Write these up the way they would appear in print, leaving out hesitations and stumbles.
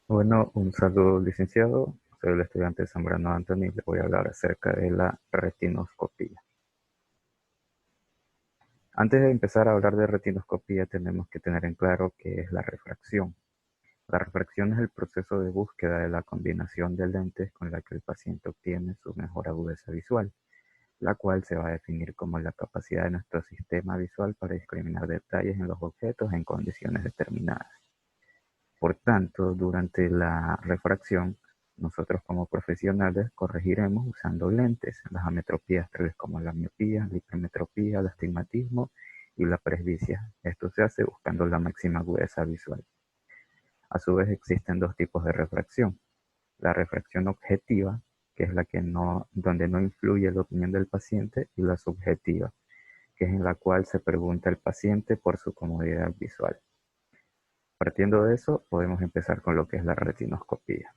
Bueno, un saludo licenciado. Soy el estudiante Zambrano Anthony y le voy a hablar acerca de la retinoscopía. Antes de empezar a hablar de retinoscopía, tenemos que tener en claro qué es la refracción. La refracción es el proceso de búsqueda de la combinación de lentes con la que el paciente obtiene su mejor agudeza visual, la cual se va a definir como la capacidad de nuestro sistema visual para discriminar detalles en los objetos en condiciones determinadas. Por tanto, durante la refracción, nosotros como profesionales corregiremos usando lentes las ametropías tales como la miopía, la hipermetropía, el astigmatismo y la presbicia. Esto se hace buscando la máxima agudeza visual. A su vez existen dos tipos de refracción. La refracción objetiva, que es la que donde no influye la opinión del paciente, y la subjetiva, que es en la cual se pregunta al paciente por su comodidad visual. Partiendo de eso, podemos empezar con lo que es la retinoscopía.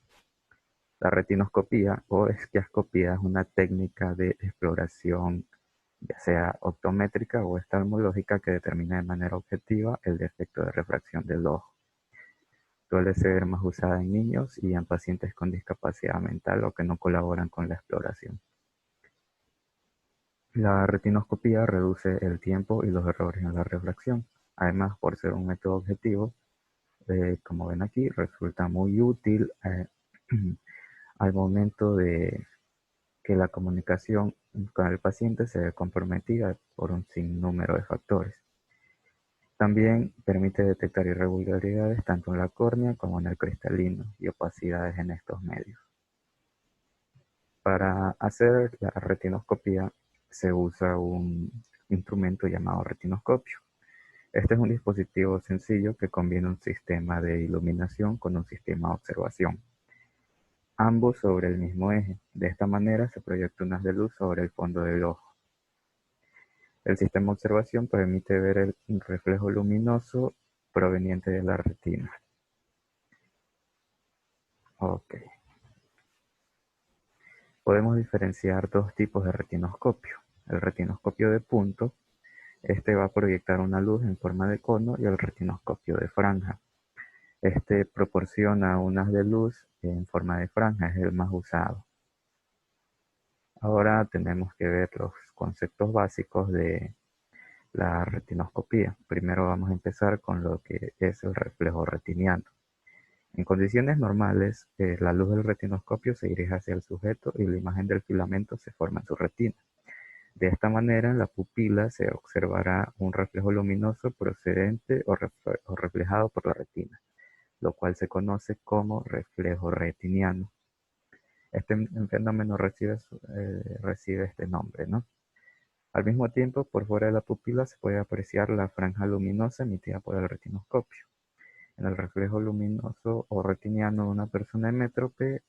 La retinoscopía o esquiascopía es una técnica de exploración, ya sea optométrica o oftalmológica, que determina de manera objetiva el defecto de refracción del ojo. Suele ser más usada en niños y en pacientes con discapacidad mental o que no colaboran con la exploración. La retinoscopía reduce el tiempo y los errores en la refracción. Además, por ser un método objetivo, como ven aquí, resulta muy útil al momento de que la comunicación con el paciente se ve comprometida por un sinnúmero de factores. También permite detectar irregularidades tanto en la córnea como en el cristalino y opacidades en estos medios. Para hacer la retinoscopía se usa un instrumento llamado retinoscopio. Este es un dispositivo sencillo que combina un sistema de iluminación con un sistema de observación, ambos sobre el mismo eje. De esta manera se proyecta un haz de luz sobre el fondo del ojo. El sistema de observación permite ver el reflejo luminoso proveniente de la retina. Ok. Podemos diferenciar dos tipos de retinoscopio. El retinoscopio de punto, este va a proyectar una luz en forma de cono, y el retinoscopio de franja. Este proporciona un haz de luz en forma de franja, es el más usado. Ahora tenemos que ver los conceptos básicos de la retinoscopía. Primero vamos a empezar con lo que es el reflejo retiniano. En condiciones normales, la luz del retinoscopio se dirige hacia el sujeto y la imagen del filamento se forma en su retina. De esta manera, en la pupila se observará un reflejo luminoso procedente o reflejado por la retina, lo cual se conoce como reflejo retiniano. Este fenómeno recibe este nombre, ¿no? Al mismo tiempo, por fuera de la pupila se puede apreciar la franja luminosa emitida por el retinoscopio. En el reflejo luminoso o retiniano de una persona hemétrope,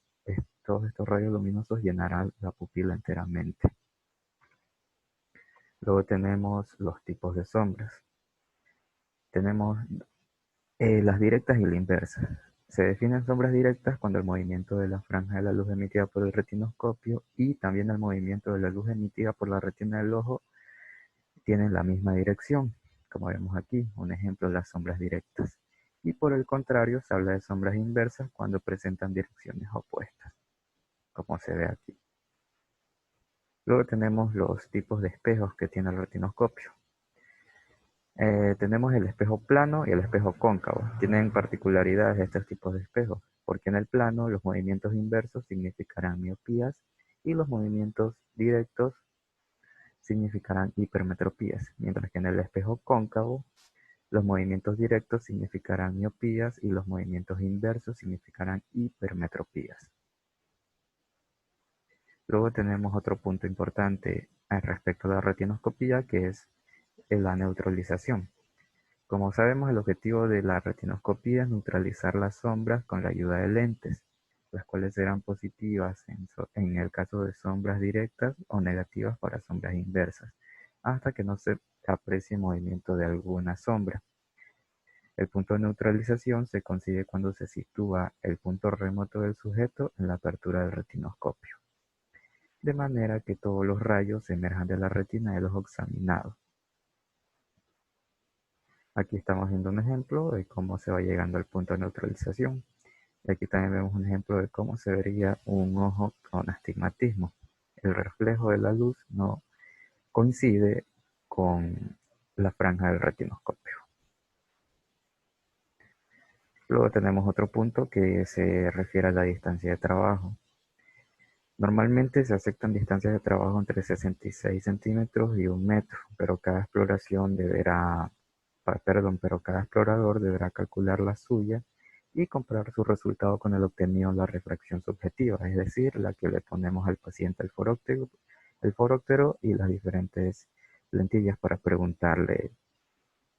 todos estos rayos luminosos llenarán la pupila enteramente. Luego tenemos los tipos de sombras. Tenemos las directas y las inversas. Se definen sombras directas cuando el movimiento de la franja de la luz emitida por el retinoscopio y también el movimiento de la luz emitida por la retina del ojo tienen la misma dirección, como vemos aquí, un ejemplo de las sombras directas. Y por el contrario, se habla de sombras inversas cuando presentan direcciones opuestas, como se ve aquí. Luego tenemos los tipos de espejos que tiene el retinoscopio. Tenemos el espejo plano y el espejo cóncavo. Tienen particularidades estos tipos de espejos, porque en el plano los movimientos inversos significarán miopías y los movimientos directos significarán hipermetropías, mientras que en el espejo cóncavo los movimientos directos significarán miopías y los movimientos inversos significarán hipermetropías. Luego tenemos otro punto importante respecto a la retinoscopía, que es la neutralización. Como sabemos, el objetivo de la retinoscopía es neutralizar las sombras con la ayuda de lentes, las cuales serán positivas en el caso de sombras directas o negativas para sombras inversas, hasta que no se aprecie movimiento de alguna sombra. El punto de neutralización se consigue cuando se sitúa el punto remoto del sujeto en la apertura del retinoscopio, de manera que todos los rayos emerjan de la retina del ojo examinado. Aquí estamos viendo un ejemplo de cómo se va llegando al punto de neutralización. Y aquí también vemos un ejemplo de cómo se vería un ojo con astigmatismo. El reflejo de la luz no coincide con la franja del retinoscopio. Luego tenemos otro punto que se refiere a la distancia de trabajo. Normalmente se aceptan distancias de trabajo entre 66 centímetros y 1 metro, pero cada cada explorador deberá calcular la suya y comparar su resultado con el obtenido en la refracción subjetiva, es decir, la que le ponemos al paciente el foróptero y las diferentes lentillas para preguntarle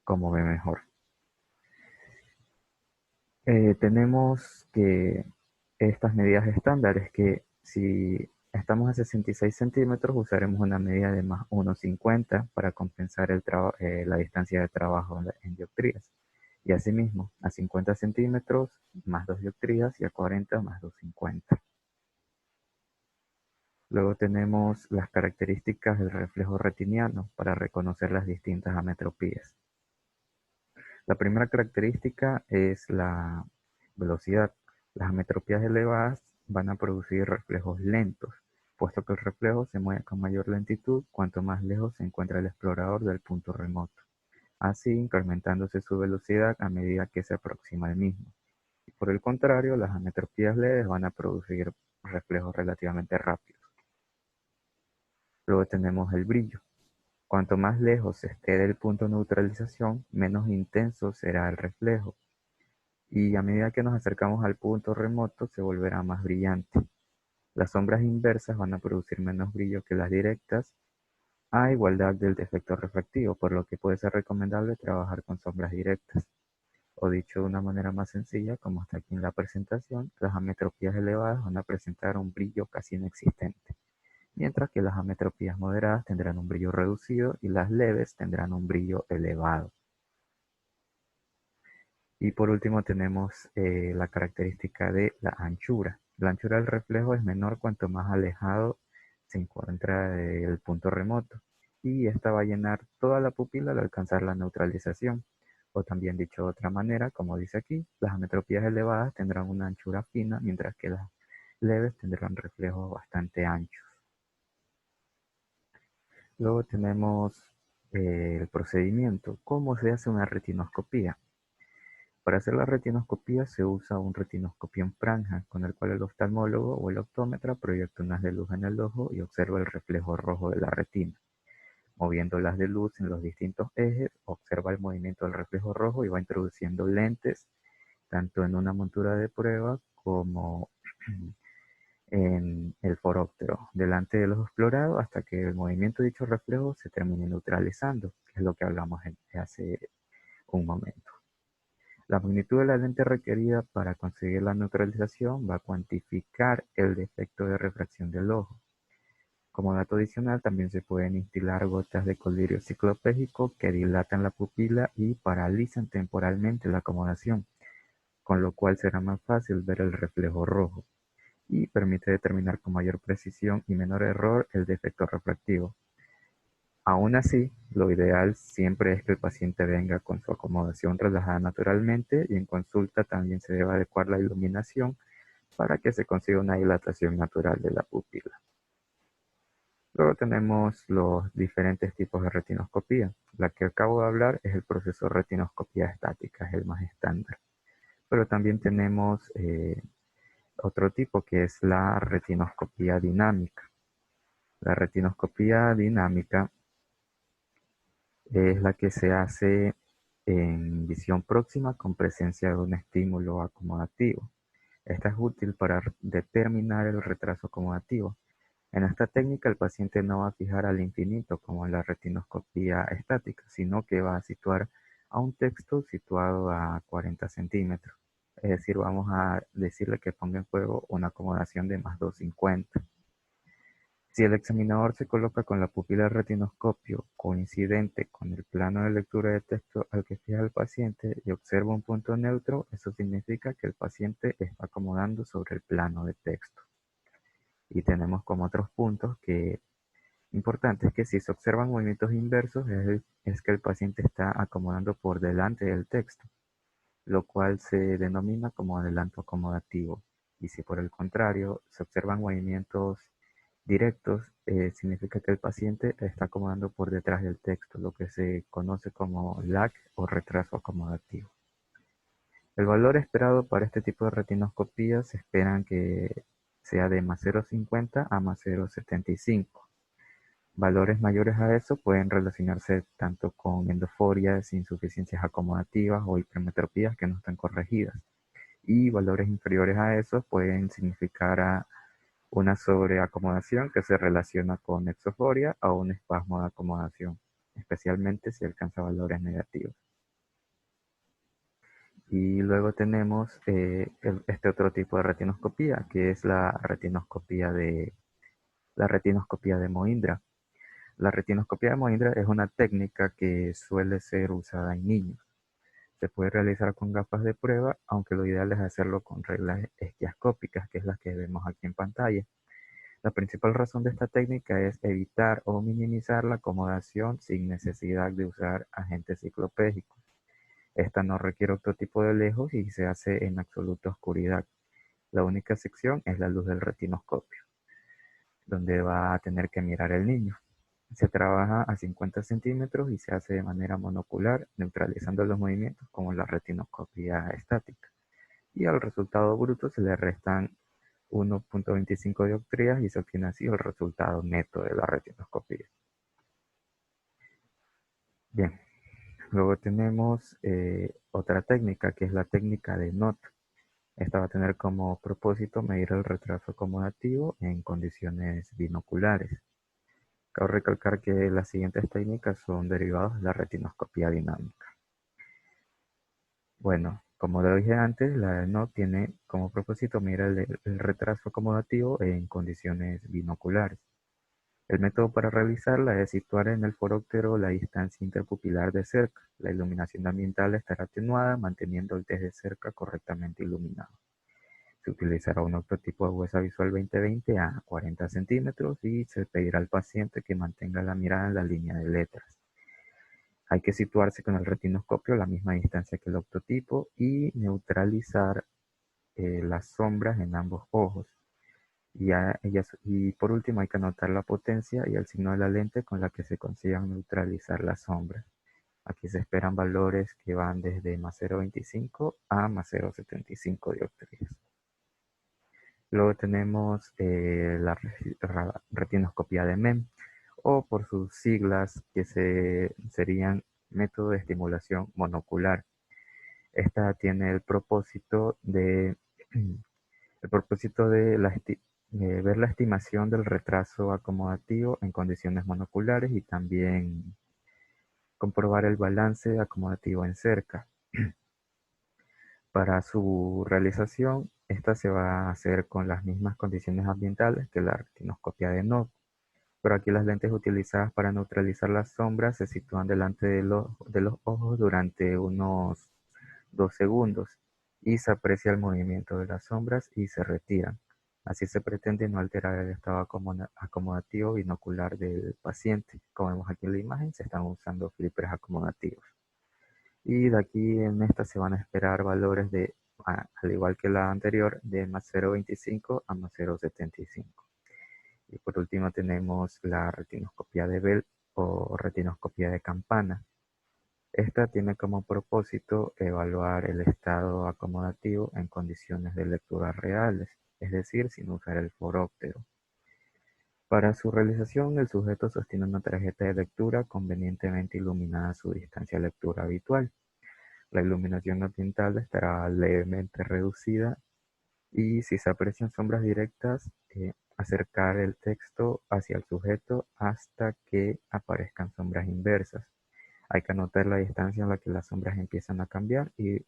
cómo ve mejor. Tenemos que estas medidas estándares que si estamos a 66 centímetros usaremos una medida de más 1,50 para compensar la distancia de trabajo en dioptrías. Y asimismo, a 50 centímetros más 2 dioptrías y a 40 más 2,50. Luego tenemos las características del reflejo retiniano para reconocer las distintas ametropías. La primera característica es la velocidad. Las ametropías elevadas van a producir reflejos lentos, puesto que el reflejo se mueve con mayor lentitud cuanto más lejos se encuentra el explorador del punto remoto, así incrementándose su velocidad a medida que se aproxima al mismo. Y por el contrario, las ametropías leves van a producir reflejos relativamente rápidos. Luego tenemos el brillo. Cuanto más lejos esté del punto de neutralización, menos intenso será el reflejo, y a medida que nos acercamos al punto remoto se volverá más brillante. Las sombras inversas van a producir menos brillo que las directas, a igualdad del defecto refractivo, por lo que puede ser recomendable trabajar con sombras directas. O dicho de una manera más sencilla, como está aquí en la presentación, las ametropías elevadas van a presentar un brillo casi inexistente, mientras que las ametropías moderadas tendrán un brillo reducido y las leves tendrán un brillo elevado. Y por último tenemos la característica de la anchura. La anchura del reflejo es menor cuanto más alejado se encuentra del punto remoto, y esta va a llenar toda la pupila al alcanzar la neutralización. O también dicho de otra manera, como dice aquí, las ametropías elevadas tendrán una anchura fina, mientras que las leves tendrán reflejos bastante anchos. Luego tenemos el procedimiento. ¿Cómo se hace una retinoscopía? Para hacer la retinoscopía se usa un retinoscopio en franja, con el cual el oftalmólogo o el optómetra proyecta unas de luz en el ojo y observa el reflejo rojo de la retina. Moviendo las de luz en los distintos ejes, observa el movimiento del reflejo rojo y va introduciendo lentes, tanto en una montura de prueba como en el foróptero, delante del ojo explorado, hasta que el movimiento de dicho reflejo se termine neutralizando, que es lo que hablamos hace un momento. La magnitud de la lente requerida para conseguir la neutralización va a cuantificar el defecto de refracción del ojo. Como dato adicional, también se pueden instilar gotas de colirio ciclopégico que dilatan la pupila y paralizan temporalmente la acomodación, con lo cual será más fácil ver el reflejo rojo y permite determinar con mayor precisión y menor error el defecto refractivo. Aún así, lo ideal siempre es que el paciente venga con su acomodación relajada naturalmente, y en consulta también se debe adecuar la iluminación para que se consiga una dilatación natural de la pupila. Luego tenemos los diferentes tipos de retinoscopía. La que acabo de hablar es el proceso de retinoscopía estática, es el más estándar. Pero también tenemos otro tipo que es la retinoscopía dinámica. La retinoscopía dinámica es la que se hace en visión próxima con presencia de un estímulo acomodativo. Esta es útil para determinar el retraso acomodativo. En esta técnica el paciente no va a fijar al infinito como en la retinoscopía estática, sino que va a situar a un texto situado a 40 centímetros. Es decir, vamos a decirle que ponga en juego una acomodación de más 250. Si el examinador se coloca con la pupila del retinoscopio coincidente con el plano de lectura de texto al que fija el paciente y observa un punto neutro, eso significa que el paciente está acomodando sobre el plano de texto. Y tenemos como otros puntos importantes que si se observan movimientos inversos es que el paciente está acomodando por delante del texto. lo cual se denomina como adelanto acomodativo. Y si por el contrario se observan movimientos directos, significa que el paciente está acomodando por detrás del texto, lo que se conoce como lag o retraso acomodativo. El valor esperado para este tipo de retinoscopía se esperan que sea de más 0,50 a más 0,75. Valores mayores a eso pueden relacionarse tanto con endoforias, insuficiencias acomodativas o hipermetropías que no están corregidas. Y valores inferiores a eso pueden significar a una sobreacomodación que se relaciona con exoforia o un espasmo de acomodación, especialmente si alcanza valores negativos. Y luego tenemos este otro tipo de retinoscopía, que es la retinoscopía de Moindra. La retinoscopía de Moindra es una técnica que suele ser usada en niños. Se puede realizar con gafas de prueba, aunque lo ideal es hacerlo con reglas esquiascópicas, que es la que vemos aquí en pantalla. La principal razón de esta técnica es evitar o minimizar la acomodación sin necesidad de usar agentes ciclopédicos. Esta no requiere otro tipo de lejos y se hace en absoluta oscuridad. La única excepción es la luz del retinoscopio, donde va a tener que mirar el niño. Se trabaja a 50 centímetros y se hace de manera monocular, neutralizando los movimientos como la retinoscopia estática. Y al resultado bruto se le restan 1,25 dioptrías y se obtiene así el resultado neto de la retinoscopia. Bien, luego tenemos otra técnica que es la técnica de NOT. Esta va a tener como propósito medir el retraso acomodativo en condiciones binoculares. Cabe recalcar que las siguientes técnicas son derivados de la retinoscopía dinámica. Bueno, como lo dije antes, la NOT tiene como propósito medir el retraso acomodativo en condiciones binoculares. El método para realizarla es situar en el foróptero la distancia interpupilar de cerca. La iluminación ambiental estará atenuada, manteniendo el test de cerca correctamente iluminado. Se utilizará un octotipo de agudeza visual 20-20 a 40 centímetros y se pedirá al paciente que mantenga la mirada en la línea de letras. Hay que situarse con el retinoscopio a la misma distancia que el octotipo y neutralizar las sombras en ambos ojos. Y por último hay que anotar la potencia y el signo de la lente con la que se consigan neutralizar las sombras. Aquí se esperan valores que van desde más 0,25 a más 0,75 dioptrías. Luego tenemos la retinoscopía de MEM, o por sus siglas que serían método de estimulación monocular. Esta tiene el propósito de, ver la estimación del retraso acomodativo en condiciones monoculares y también comprobar el balance acomodativo en cerca. Para su realización, esta se va a hacer con las mismas condiciones ambientales que la retinoscopia de NOT, pero aquí las lentes utilizadas para neutralizar las sombras se sitúan delante de los ojos durante unos 2 segundos y se aprecia el movimiento de las sombras y se retiran. Así se pretende no alterar el estado acomodativo binocular del paciente. Como vemos aquí en la imagen, se están usando flippers acomodativos. Y de aquí en esta se van a esperar valores de, al igual que la anterior, de más 0,25 a más 0,75. Y por último tenemos la retinoscopía de Bell o retinoscopía de campana. Esta tiene como propósito evaluar el estado acomodativo en condiciones de lectura reales, es decir, sin usar el foróptero. Para su realización, el sujeto sostiene una tarjeta de lectura convenientemente iluminada a su distancia de lectura habitual. La iluminación ambiental estará levemente reducida y si se aprecian sombras directas, acercar el texto hacia el sujeto hasta que aparezcan sombras inversas. Hay que anotar la distancia en la que las sombras empiezan a cambiar y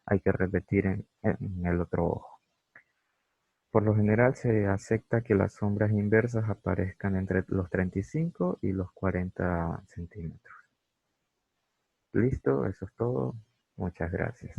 hay que repetir en el otro ojo. Por lo general se acepta que las sombras inversas aparezcan entre los 35 y los 40 centímetros. Listo, eso es todo. Muchas gracias.